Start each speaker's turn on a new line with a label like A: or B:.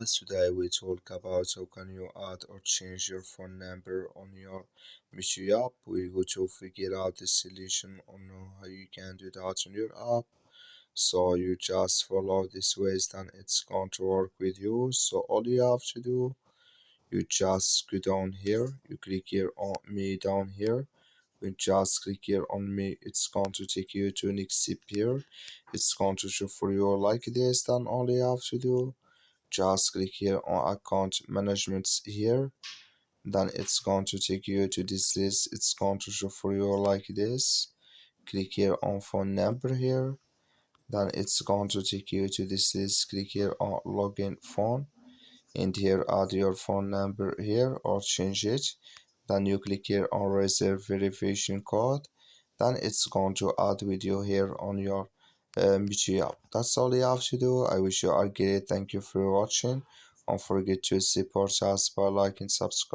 A: Today we talk about how can you add or change your phone number on your Meitu app. We go to figure out the solution on how you can do that on your app. So you just follow this ways, then it's going to work with you. So all you have to do, you just go down here, you click here on me down here. When you just click here on me, it's going to take you to next step here. It's going to show for you like this. Then all you have to do, just click here on account management here. Then it's going to take you to this list. It's going to show for you like this. Click here on phone number here. Then it's going to take you to this list. Click here on login phone, and here add your phone number here or change it. Then you click here on reserve verification code. Then it's going to add with you here on your Meitu app. That's all you have to do. I wish you are great. Thank you for watching. Don't forget to support us by liking, subscribe.